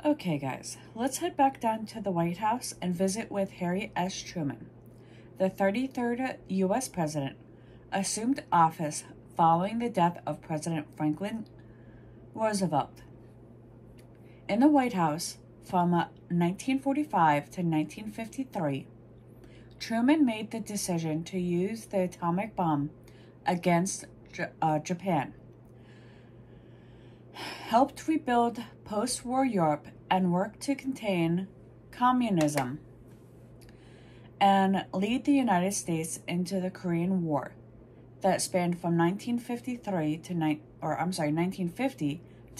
Okay, guys, let's head back down to the White House and visit with Harry S. Truman. The 33rd U.S. President assumed office following the death of President Franklin Roosevelt. In the White House, from 1945 to 1953, Truman made the decision to use the atomic bomb against Japan, helped rebuild post-war Europe, and worked to contain communism and lead the United States into the Korean War that spanned from 1950 to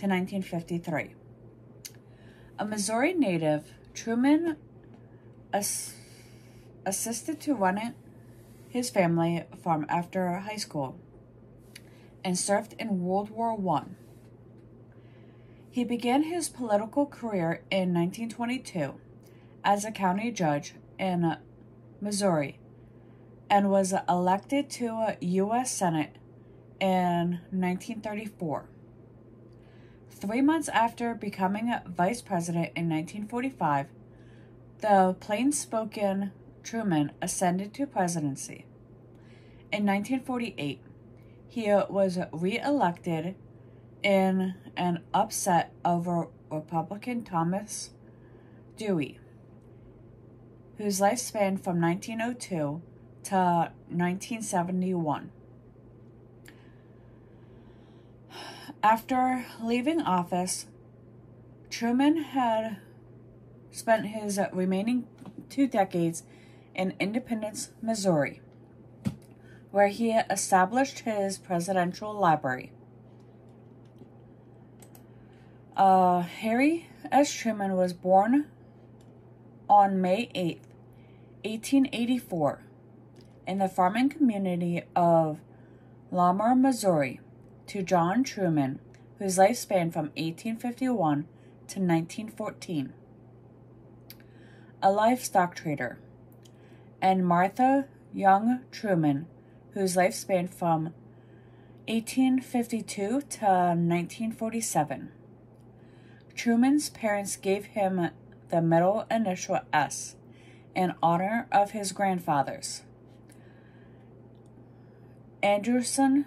1953. A Missouri native, Truman assisted to run his family farm after high school and served in World War I. He began his political career in 1922 as a county judge in Missouri and was elected to a U.S. Senate in 1934. 3 months after becoming vice president in 1945, the plain-spoken Truman ascended to presidency. In 1948, he was re-elected in an upset over Republican Thomas Dewey, whose life spanned from 1902 to 1971. After leaving office, Truman had spent his remaining 2 decades in Independence, Missouri, where he established his presidential library. Harry S. Truman was born on May 8, 1884, in the farming community of Lamar, Missouri, to John Truman, whose life spanned from 1851 to 1914, a livestock trader, and Martha Young Truman, whose life spanned from 1852 to 1947. Truman's parents gave him the middle initial S in honor of his grandfathers, Anderson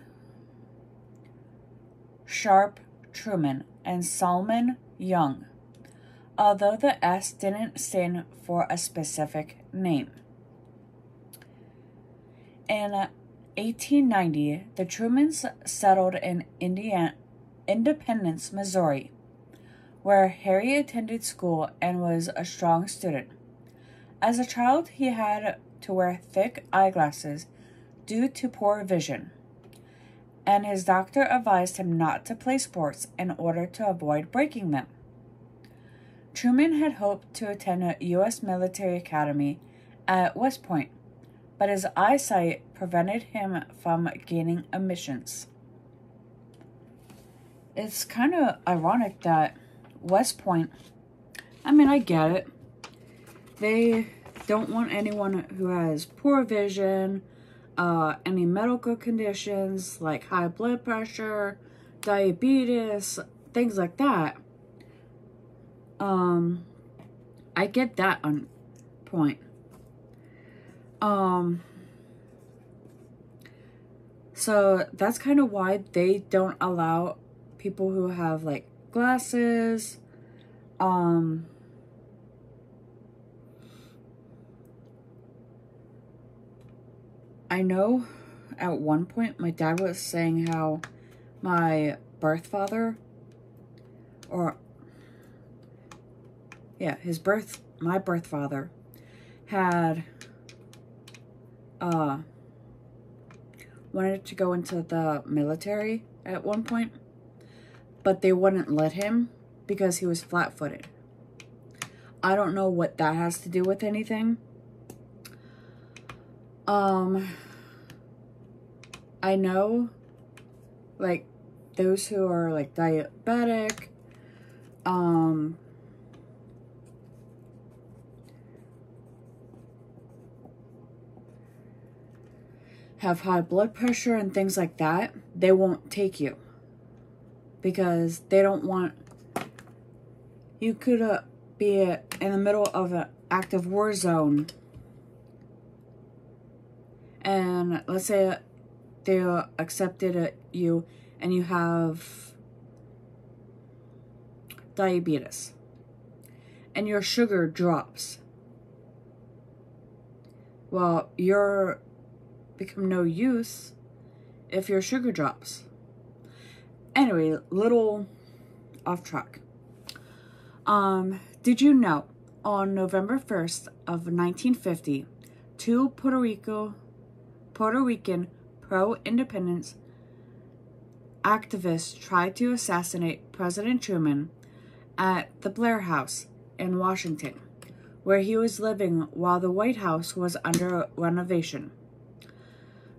Sharp Truman and Solomon Young, although the S didn't stand for a specific name. In 1890, the Trumans settled in Independence, Missouri, where Harry attended school and was a strong student. As a child, he had to wear thick eyeglasses due to poor vision, and his doctor advised him not to play sports in order to avoid breaking them. Truman had hoped to attend a U.S. military academy at West Point, but his eyesight prevented him from gaining admissions. It's kind of ironic that West Point, I get it. They don't want anyone who has poor vision, any medical conditions like high blood pressure, diabetes, things like that. I get that on point. So that's kind of why they don't allow people who have like glasses, I know at one point my dad was saying how my birth father, my birth father had wanted to go into the military at one point, but they wouldn't let him because he was flat-footed. I don't know what that has to do with anything. I know, like, those who are, like, diabetic, have high blood pressure and things like that, they won't take you because they don't want You could be in the middle of an active war zone, and let's say they accepted you and you have diabetes and your sugar drops. Well, you're become no use if your sugar drops. Anyway, little off track. Did you know on November 1st of 1950, two Puerto Rican pro-independence activists tried to assassinate President Truman at the Blair House in Washington, where he was living while the White House was under renovation.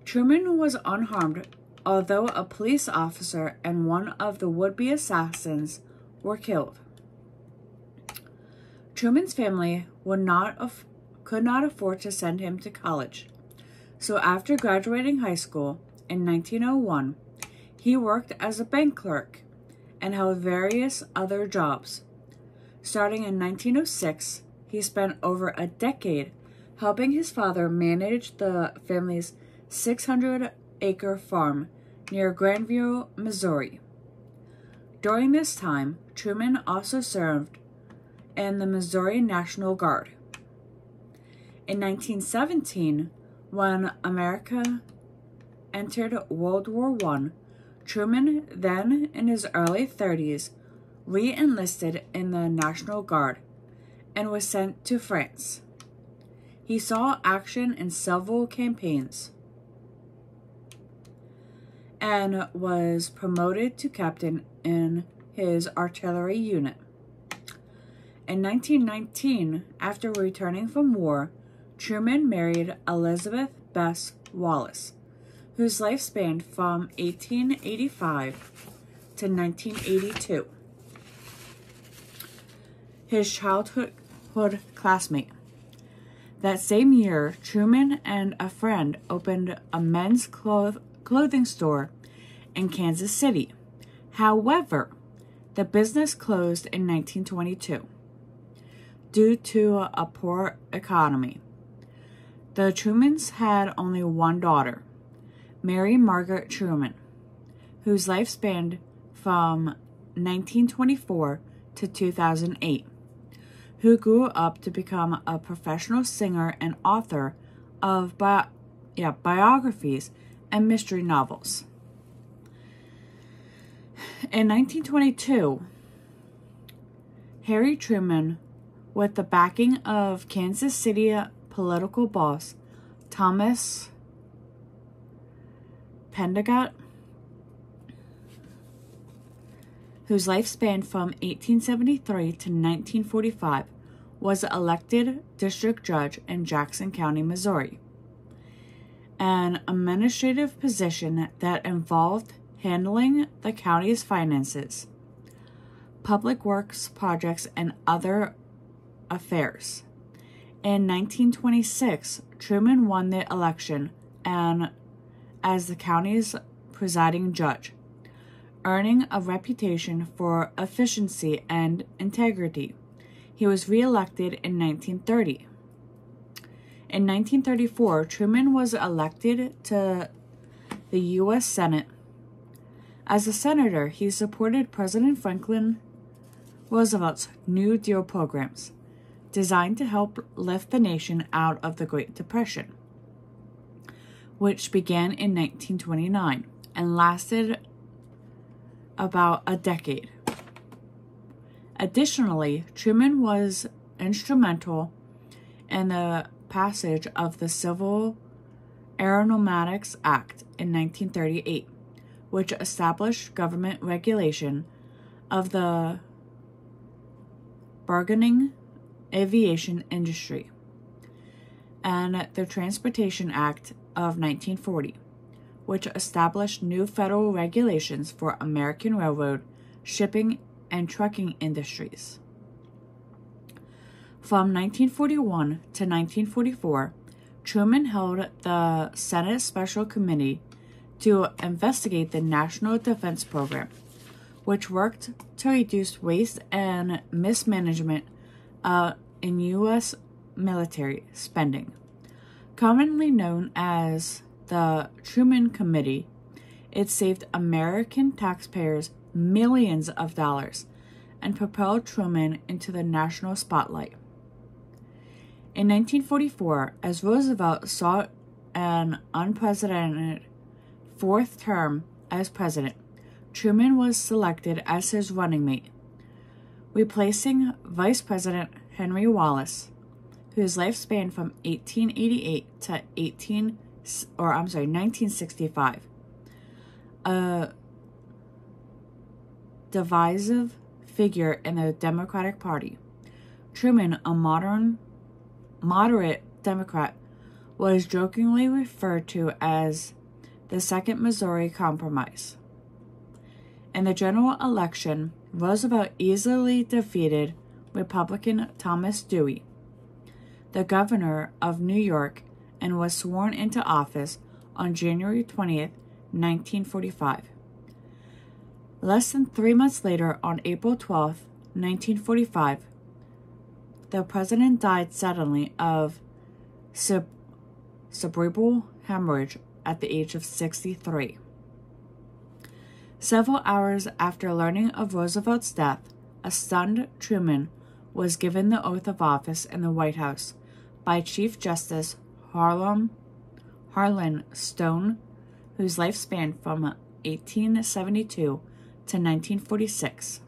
Truman was unharmed, although a police officer and one of the would-be assassins were killed. Truman's family could not afford to send him to college, so after graduating high school in 1901, he worked as a bank clerk and held various other jobs. Starting in 1906, he spent over a decade helping his father manage the family's 600-acre farm near Grandview, Missouri. During this time, Truman also served in the Missouri National Guard. In 1917, when America entered World War I, Truman, then in his early 30s, re-enlisted in the National Guard and was sent to France. He saw action in several campaigns and was promoted to captain in his artillery unit. In 1919, after returning from war, Truman married Elizabeth Bess Wallace, whose life spanned from 1885 to 1982. His childhood classmate. That same year, Truman and a friend opened a men's clothing store in Kansas City. However, the business closed in 1922 due to a poor economy. The Trumans had only one daughter, Mary Margaret Truman, whose life spanned from 1924 to 2008, who grew up to become a professional singer and author of biographies and mystery novels. In 1922, Harry Truman, with the backing of Kansas City political boss Thomas Pendergast, whose life spanned from 1873 to 1945, was elected district judge in Jackson County, Missouri, an administrative position that involved handling the county's finances, public works projects, and other affairs. In 1926, Truman won the election and as the county's presiding judge, earning a reputation for efficiency and integrity. He was reelected in 1930. In 1934, Truman was elected to the U.S. Senate. As a senator, he supported President Franklin Roosevelt's New Deal programs, designed to help lift the nation out of the Great Depression, which began in 1929 and lasted about a decade. Additionally, Truman was instrumental in the passage of the Civil Aeronautics Act in 1938, which established government regulation of the burgeoning aviation industry, and the Transportation Act of 1940, which established new federal regulations for American railroad, shipping, and trucking industries. From 1941 to 1944, Truman held the Senate Special Committee to investigate the National Defense Program, which worked to reduce waste and mismanagement in U.S. military spending. Commonly known as the Truman Committee, it saved American taxpayers millions of dollars and propelled Truman into the national spotlight. In 1944, as Roosevelt sought an unprecedented fourth term as president, Truman was selected as his running mate, replacing Vice President Henry Wallace, whose life spanned from 1888 to 1965. A divisive figure in the Democratic Party, Truman, a moderate Democrat, was jokingly referred to as the Second Missouri Compromise. In the general election, Roosevelt easily defeated Republican Thomas Dewey, the governor of New York, and was sworn into office on January 20th, 1945. Less than 3 months later, on April 12th, 1945, the president died suddenly of cerebral hemorrhage at the age of 63. Several hours after learning of Roosevelt's death, a stunned Truman was given the oath of office in the White House by Chief Justice Harlan Stone, whose life spanned from 1872 to 1946.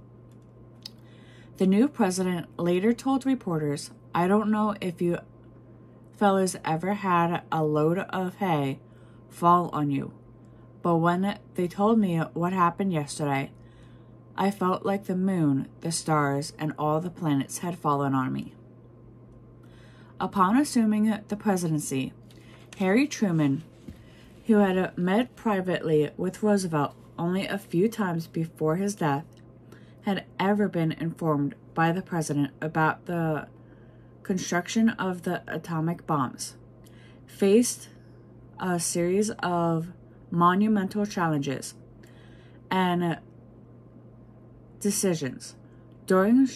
The new president later told reporters, "I don't know if you fellas ever had a load of hay fall on you, but when they told me what happened yesterday, I felt like the moon, the stars, and all the planets had fallen on me." Upon assuming the presidency, Harry Truman, who had met privately with Roosevelt only a few times before his death, had ever been informed by the president about the construction of the atomic bombs, faced a series of monumental challenges and decisions. During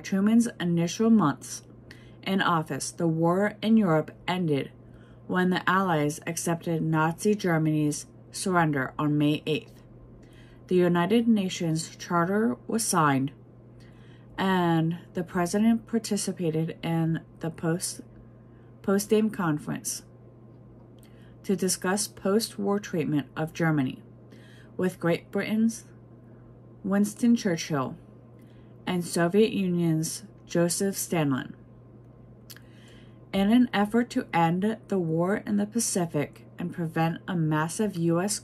Truman's initial months in office, the war in Europe ended when the Allies accepted Nazi Germany's surrender on May 8th. The United Nations Charter was signed, and the president participated in the Potsdam Conference to discuss post-war treatment of Germany with Great Britain's Winston Churchill and Soviet Union's Joseph Stalin. In an effort to end the war in the Pacific and prevent a massive U.S.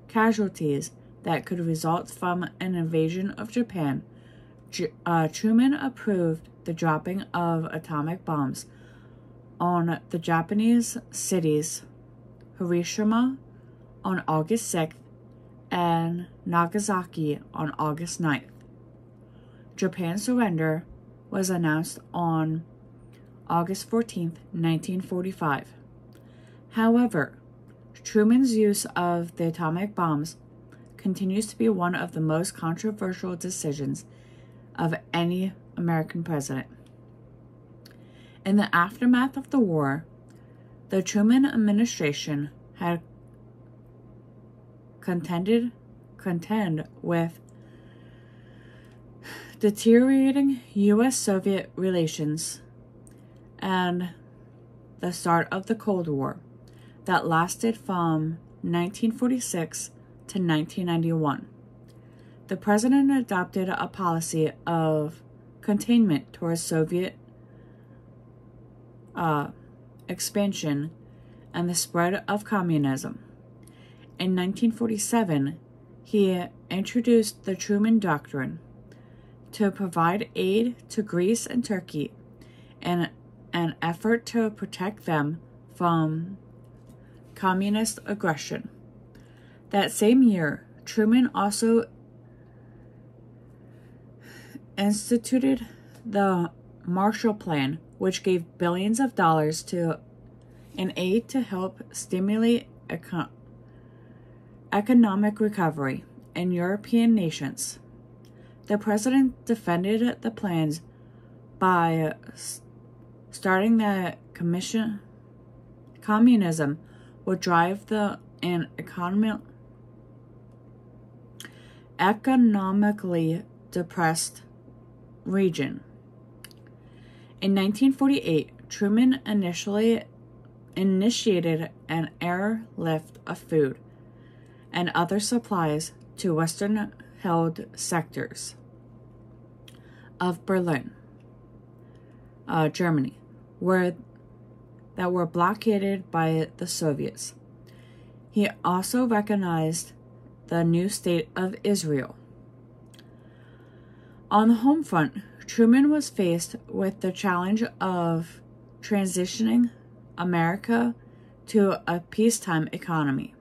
casualties that could result from an invasion of Japan, Truman approved the dropping of atomic bombs on the Japanese cities Hiroshima on August 6th and Nagasaki on August 9th. Japan's surrender was announced on August 14th, 1945. However, Truman's use of the atomic bombs continues to be one of the most controversial decisions of any American president. In the aftermath of the war, the Truman administration had contend with deteriorating U.S.-Soviet relations and the start of the Cold War that lasted from 1946 to 1991. The president adopted a policy of containment towards Soviet expansion and the spread of communism. In 1947, he introduced the Truman Doctrine to provide aid to Greece and Turkey in an effort to protect them from communist aggression. That same year, Truman also instituted the Marshall Plan, which gave billions of dollars in aid to help stimulate economic recovery and European nations. The president defended the plans by starting that communism would drive an economically depressed region. In 1948, Truman initiated an airlift of food and other supplies to Western-held sectors of Berlin, Germany, that were blockaded by the Soviets. He also recognized the new state of Israel. On the home front, Truman was faced with the challenge of transitioning America to a peacetime economy.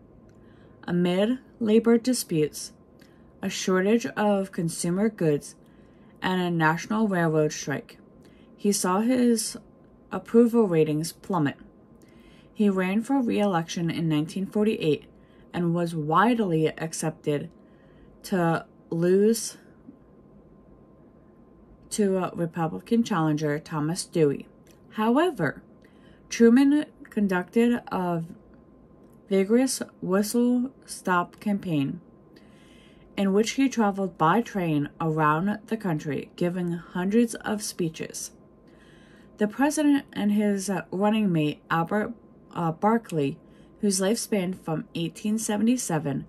Amid labor disputes, a shortage of consumer goods, and a national railroad strike, he saw his approval ratings plummet. He ran for re-election in 1948 and was widely accepted to lose to Republican challenger Thomas Dewey. However, Truman conducted a vigorous whistle-stop campaign in which he traveled by train around the country, giving hundreds of speeches. The president and his running mate, Albert Barkley, whose life spanned from 1877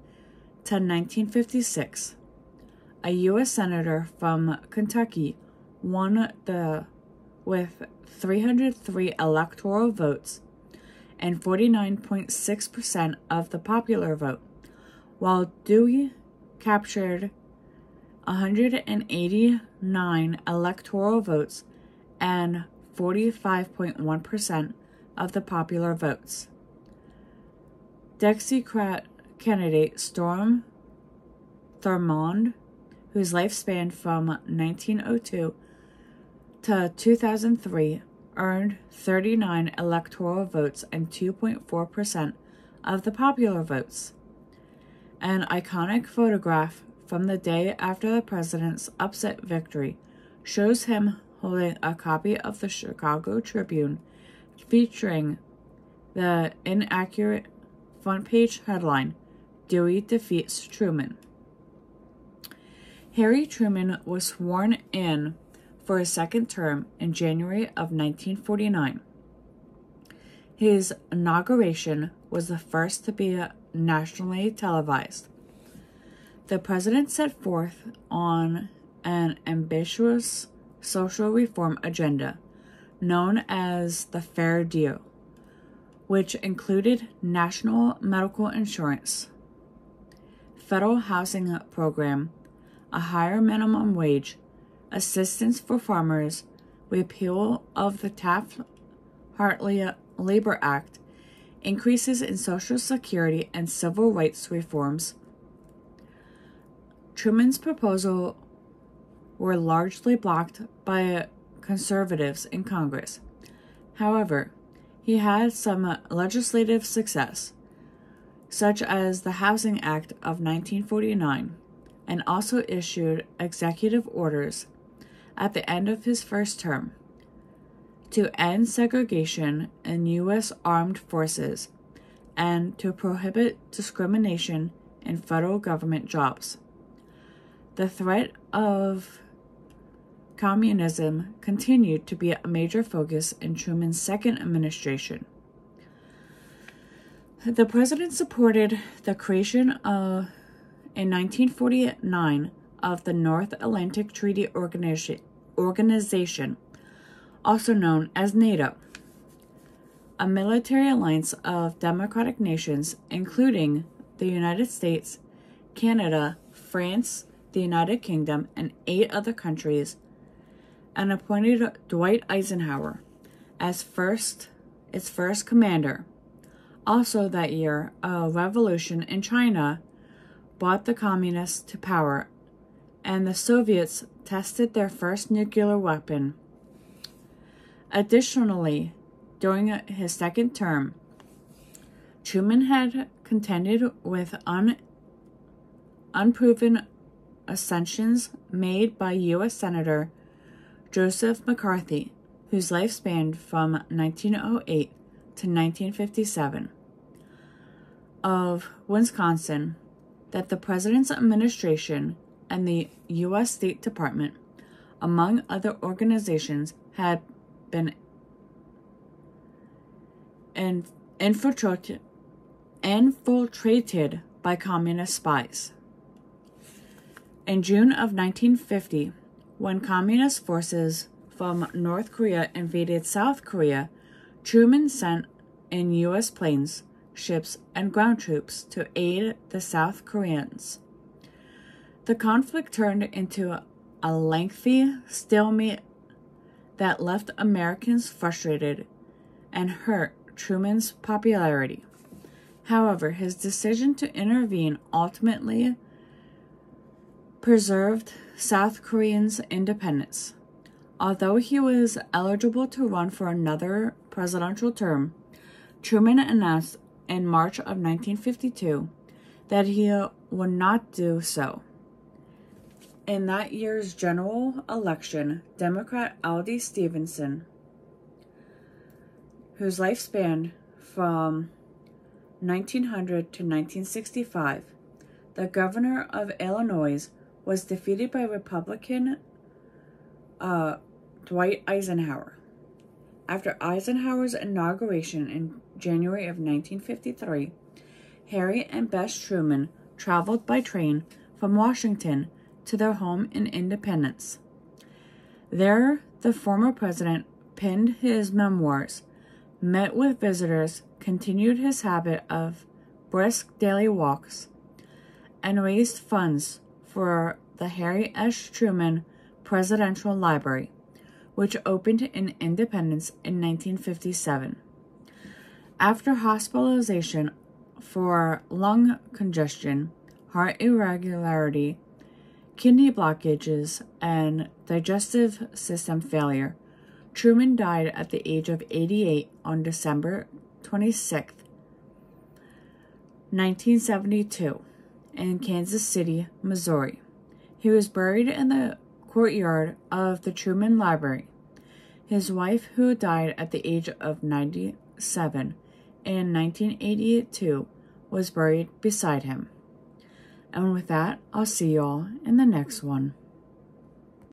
to 1956, a U.S. senator from Kentucky, won with 303 electoral votes and 49.6% of the popular vote, while Dewey captured 189 electoral votes and 45.1% of the popular votes. Dixiecrat candidate Storm Thurmond, whose life spanned from 1902 to 2003, earned 39 electoral votes and 2.4% of the popular votes. An iconic photograph from the day after the president's upset victory shows him holding a copy of the Chicago Tribune featuring the inaccurate front-page headline, "Dewey Defeats Truman." Harry Truman was sworn in for a second term in January of 1949. His inauguration was the first to be nationally televised. The president set forth on an ambitious social reform agenda known as the Fair Deal, which included national medical insurance, federal housing program, a higher minimum wage, assistance for farmers, repeal of the Taft-Hartley Labor Act, increases in Social Security, and civil rights reforms. Truman's proposals were largely blocked by conservatives in Congress. However, he had some legislative success, such as the Housing Act of 1949, and also issued executive orders at the end of his first term to end segregation in U.S. armed forces and to prohibit discrimination in federal government jobs. The threat of communism continued to be a major focus in Truman's second administration. The president supported the creation in 1949 of the North Atlantic Treaty Organization, also known as NATO, a military alliance of democratic nations, including the United States, Canada, France, the United Kingdom, and 8 other countries, and appointed Dwight Eisenhower as its first commander. Also that year, a revolution in China brought the communists to power, and the Soviets tested their first nuclear weapon. Additionally, during his second term, Truman had contended with unproven ascensions made by U.S. Senator Joseph McCarthy, whose life spanned from 1908 to 1957, of Wisconsin, that the President's administration and the U.S. State Department, among other organizations, had been infiltrated by communist spies. In June of 1950, when communist forces from North Korea invaded South Korea, Truman sent in U.S. planes, ships, and ground troops to aid the South Koreans. The conflict turned into a lengthy stalemate that left Americans frustrated and hurt Truman's popularity. However, his decision to intervene ultimately preserved South Korea's independence. Although he was eligible to run for another presidential term, Truman announced in March of 1952 that he would not do so. In that year's general election, Democrat Aldy Stevenson, whose life spanned from 1900 to 1965, the governor of Illinois, was defeated by Republican Dwight Eisenhower. After Eisenhower's inauguration in January of 1953, Harry and Bess Truman traveled by train from Washington to their home in Independence. There, the former president penned his memoirs, met with visitors, continued his habit of brisk daily walks, and raised funds for the Harry S. Truman Presidential Library, which opened in Independence in 1957. After hospitalization for lung congestion, heart irregularity, kidney blockages, and digestive system failure, Truman died at the age of 88 on December 26, 1972, in Kansas City, Missouri. He was buried in the courtyard of the Truman Library. His wife, who died at the age of 97 in 1982, was buried beside him. And with that, I'll see y'all in the next one.